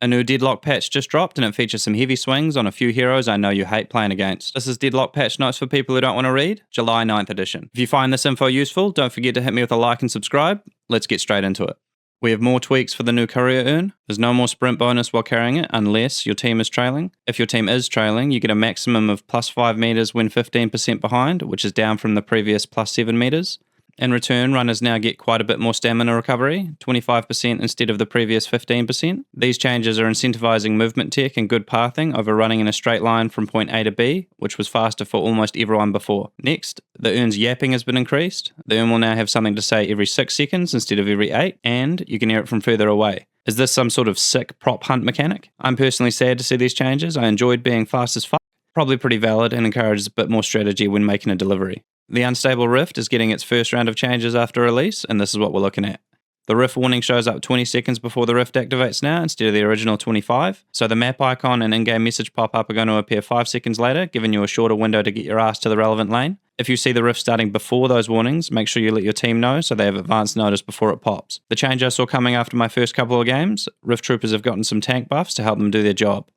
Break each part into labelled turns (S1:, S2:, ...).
S1: A new Deadlock patch just dropped and it features some heavy swings on a few heroes I know you hate playing against. This is Deadlock patch notes for people who don't want to read, July 9th edition. If you find this info useful, don't forget to hit me with a like and subscribe. Let's get straight into it. We have more tweaks for the new career urn. There's no more sprint bonus while carrying it unless your team is trailing. If your team is trailing, you get a maximum of plus 5 meters when 15% behind, which is down from the previous plus 7 meters. In return, runners now get quite a bit more stamina recovery, 25% instead of the previous 15%. These changes are incentivizing movement tech and good pathing over running in a straight line from point A to B, which was faster for almost everyone before. Next, the urn's yapping has been increased. The urn will now have something to say every 6 seconds instead of every 8, and you can hear it from further away. Is this some sort of sick prop hunt mechanic? I'm personally sad to see these changes. I enjoyed being fast as fuck. Probably pretty valid and encourages a bit more strategy when making a delivery. The Unstable Rift is getting its first round of changes after release, and this is what we're looking at. The Rift warning shows up 20 seconds before the Rift activates now, instead of the original 25, so the map icon and in-game message pop-up are going to appear 5 seconds later, giving you a shorter window to get your ass to the relevant lane. If you see the Rift starting before those warnings, make sure you let your team know so they have advance notice before it pops. The change I saw coming after my first couple of games, Rift troopers have gotten some tank buffs to help them do their job.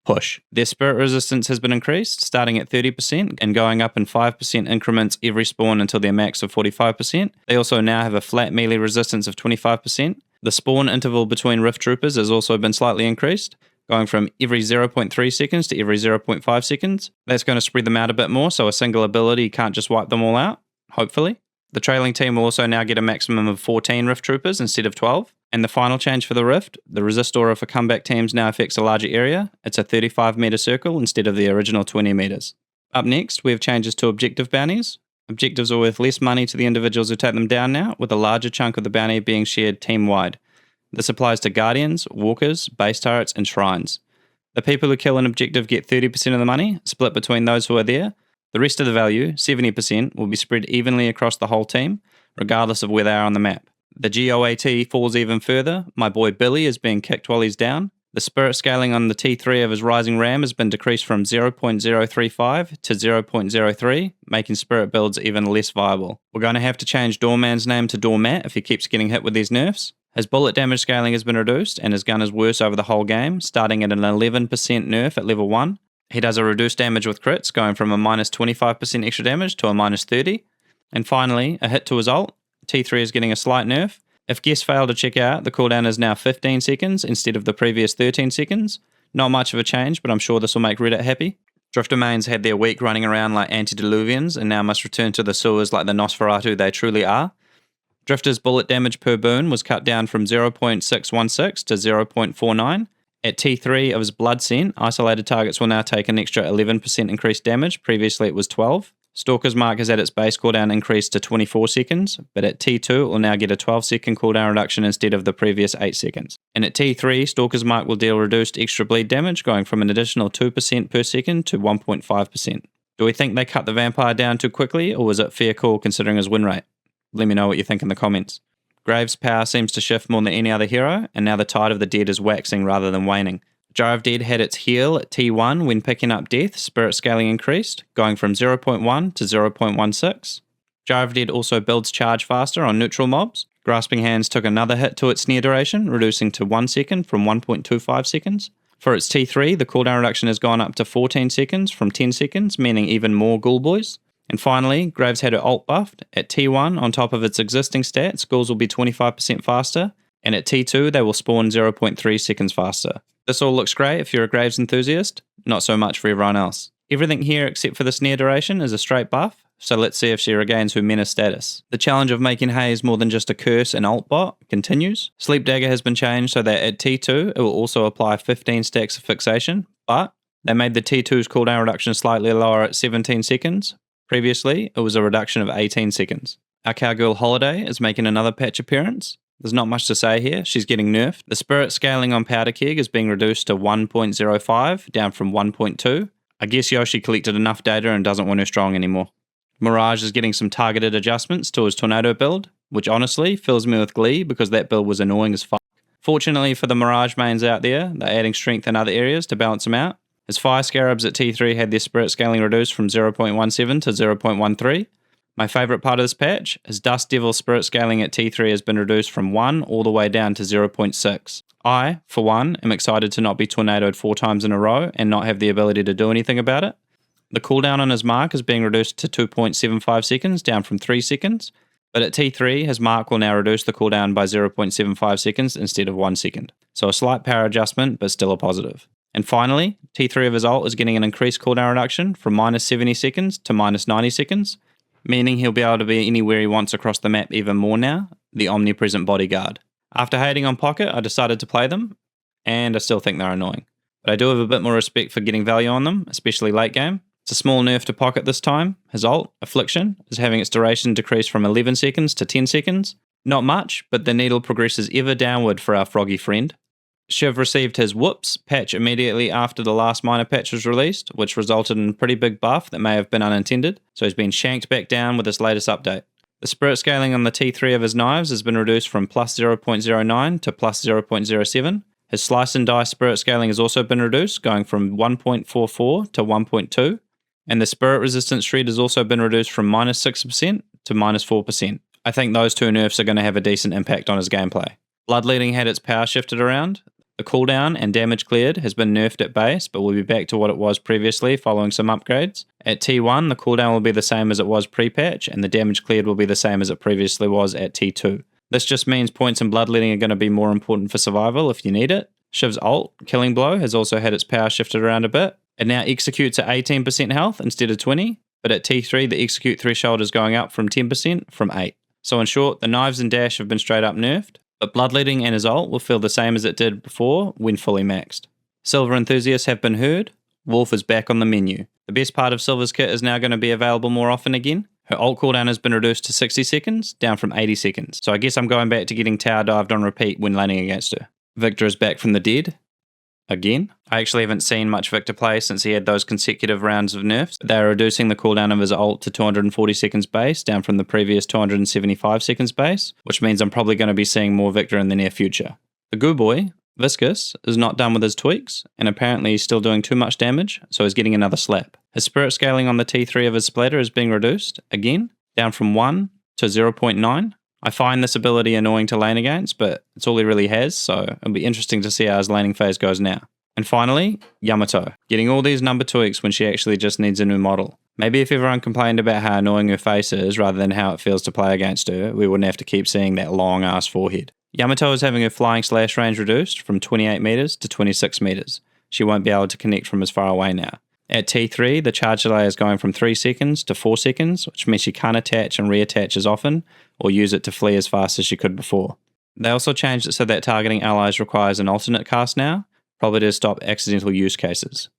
S1: Push. Their spirit resistance has been increased, starting at 30% and going up in 5% increments every spawn until their max of 45%. They also now have a flat melee resistance of 25%. The spawn interval between Rift troopers has also been slightly increased, going from every 0.3 seconds to every 0.5 seconds. That's going to spread them out a bit more, so a single ability can't just wipe them all out, hopefully. The trailing team will also now get a maximum of 14 Rift troopers instead of 12. And the final change for the Rift, the resist aura for comeback teams now affects a larger area. It's a 35 meter circle instead of the original 20 meters. Up next, we have changes to objective bounties. Objectives are worth less money to the individuals who take them down now, with a larger chunk of the bounty being shared team-wide. This applies to guardians, walkers, base turrets, and shrines. The people who kill an objective get 30% of the money, split between those who are there. The rest of the value, 70%, will be spread evenly across the whole team, regardless of where they are on the map. The GOAT falls even further. My boy Billy is being kicked while he's down. The spirit scaling on the T3 of his Rising Ram has been decreased from 0.035 to 0.03, making spirit builds even less viable. We're going to have to change Doorman's name to Doormat if he keeps getting hit with these nerfs. His bullet damage scaling has been reduced, and his gun is worse over the whole game, starting at an 11% nerf at level 1. He does a reduced damage with crits, going from a minus 25% extra damage to a minus 30. And finally, a hit to his ult. T3 is getting a slight nerf. If guests fail to check out, the cooldown is now 15 seconds instead of the previous 13 seconds. Not much of a change, but I'm sure this will make Reddit happy. Drifter mains had their week running around like antediluvians and now must return to the sewers like the Nosferatu they truly are. Drifter's bullet damage per boon was cut down from 0.616 to 0.49. At T3 of his blood scent, isolated targets will now take an extra 11% increased damage, previously it was 12. Stalker's Mark has had its base cooldown increased to 24 seconds, but at T2 it will now get a 12-second cooldown reduction instead of the previous 8 seconds. And at T3, Stalker's Mark will deal reduced extra bleed damage, going from an additional 2% per second to 1.5%. Do we think they cut the Vampire down too quickly, or was it fair call considering his win rate? Let me know what you think in the comments. Graves' power seems to shift more than any other hero, and now the tide of the dead is waxing rather than waning. Jar of Dead had its heal at T1 when picking up death, spirit scaling increased, going from 0.1 to 0.16. Jar of Dead also builds charge faster on neutral mobs. Grasping Hands took another hit to its snare duration, reducing to 1 second from 1.25 seconds. For its T3, the cooldown reduction has gone up to 14 seconds from 10 seconds, meaning even more ghoul boys. And finally, Graves had her ult buffed. At T1, on top of its existing stats, ghouls will be 25% faster, and at T2 they will spawn 0.3 seconds faster. This all looks great if you're a Graves enthusiast, not so much for everyone else. Everything here except for the snare duration is a straight buff, so let's see if she regains her menace status. The challenge of making Haze more than just a curse and ult bot continues. Sleep Dagger has been changed so that at T2 it will also apply 15 stacks of fixation, but they made the T2's cooldown reduction slightly lower at 17 seconds. Previously, it was a reduction of 18 seconds. Our cowgirl Holliday is making another patch appearance. There's not much to say here, she's getting nerfed. The spirit scaling on Powder Keg is being reduced to 1.05, down from 1.2. I guess Yoshi collected enough data and doesn't want her strong anymore. Mirage is getting some targeted adjustments to his Tornado build, which honestly fills me with glee because that build was annoying as fuck. Fortunately for the Mirage mains out there, they're adding strength in other areas to balance them out. His Fire Scarabs at T3 had their spirit scaling reduced from 0.17 to 0.13. My favourite part of this patch is Dust Devil spirit scaling at T3 has been reduced from 1 all the way down to 0.6. I, for one, am excited to not be tornadoed 4 times in a row and not have the ability to do anything about it. The cooldown on his mark is being reduced to 2.75 seconds, down from 3 seconds, but at T3, his mark will now reduce the cooldown by 0.75 seconds instead of 1 second. So a slight power adjustment, but still a positive. And finally, T3 of his ult is getting an increased cooldown reduction from minus 70 seconds to minus 90 seconds, meaning he'll be able to be anywhere he wants across the map even more now, the omnipresent bodyguard. After hating on Pocket, I decided to play them, and I still think they're annoying. But I do have a bit more respect for getting value on them, especially late game. It's a small nerf to Pocket this time. His ult, Affliction, is having its duration decreased from 11 seconds to 10 seconds. Not much, but the needle progresses ever downward for our froggy friend. Shiv received his Whoops patch immediately after the last minor patch was released, which resulted in a pretty big buff that may have been unintended, so he's been shanked back down with this latest update. The spirit scaling on the T3 of his knives has been reduced from plus 0.09 to plus 0.07. His slice and dice spirit scaling has also been reduced, going from 1.44 to 1.2. And the spirit resistance shred has also been reduced from minus 6% to minus 4%. I think those two nerfs are going to have a decent impact on his gameplay. Bloodleading had its power shifted around. The cooldown and damage cleared has been nerfed at base, but will be back to what it was previously following some upgrades. At T1, the cooldown will be the same as it was pre-patch, and the damage cleared will be the same as it previously was at T2. This just means points and bloodleading are going to be more important for survival if you need it. Shiv's ult, Killing Blow, has also had its power shifted around a bit. It now executes at 18% health instead of 20, but at T3 the execute threshold is going up from 10% from 8. So in short, the knives and dash have been straight up nerfed, but bloodleading and his ult will feel the same as it did before when fully maxed. Silver enthusiasts have been heard. Wolf is back on the menu. The best part of Silver's kit is now going to be available more often again. Her ult cooldown has been reduced to 60 seconds, down from 80 seconds. So I guess I'm going back to getting tower dived on repeat when laning against her. Victor is back from the dead. Again. I actually haven't seen much Victor play since he had those consecutive rounds of nerfs. They are reducing the cooldown of his ult to 240 seconds base, down from the previous 275 seconds base, which means I'm probably going to be seeing more Victor in the near future. The goo boy, Viscous, is not done with his tweaks, and apparently he's still doing too much damage, so he's getting another slap. His spirit scaling on the T3 of his splatter is being reduced, again, down from 1 to 0.9. I find this ability annoying to lane against, but it's all he really has, so it'll be interesting to see how his laning phase goes now. And finally, Yamato, getting all these number tweaks when she actually just needs a new model. Maybe if everyone complained about how annoying her face is rather than how it feels to play against her, we wouldn't have to keep seeing that long ass forehead. Yamato is having her flying slash range reduced from 28 meters to 26 meters. She won't be able to connect from as far away now. At T3, the charge delay is going from 3 seconds to 4 seconds, which means she can't attach and reattach as often, or use it to flee as fast as she could before. They also changed it so that targeting allies requires an alternate cast now, probably to stop accidental use cases.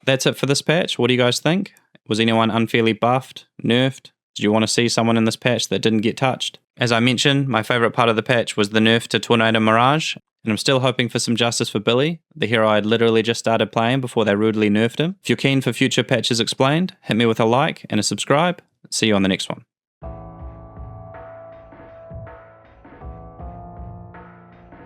S1: That's it for this patch. What do you guys think? Was anyone unfairly buffed, nerfed? Did you want to see someone in this patch that didn't get touched? As I mentioned, my favourite part of the patch was the nerf to Tornado Mirage, and I'm still hoping for some justice for Billy, the hero I had literally just started playing before they rudely nerfed him. If you're keen for future patches explained, hit me with a like and a subscribe. See you on the next one.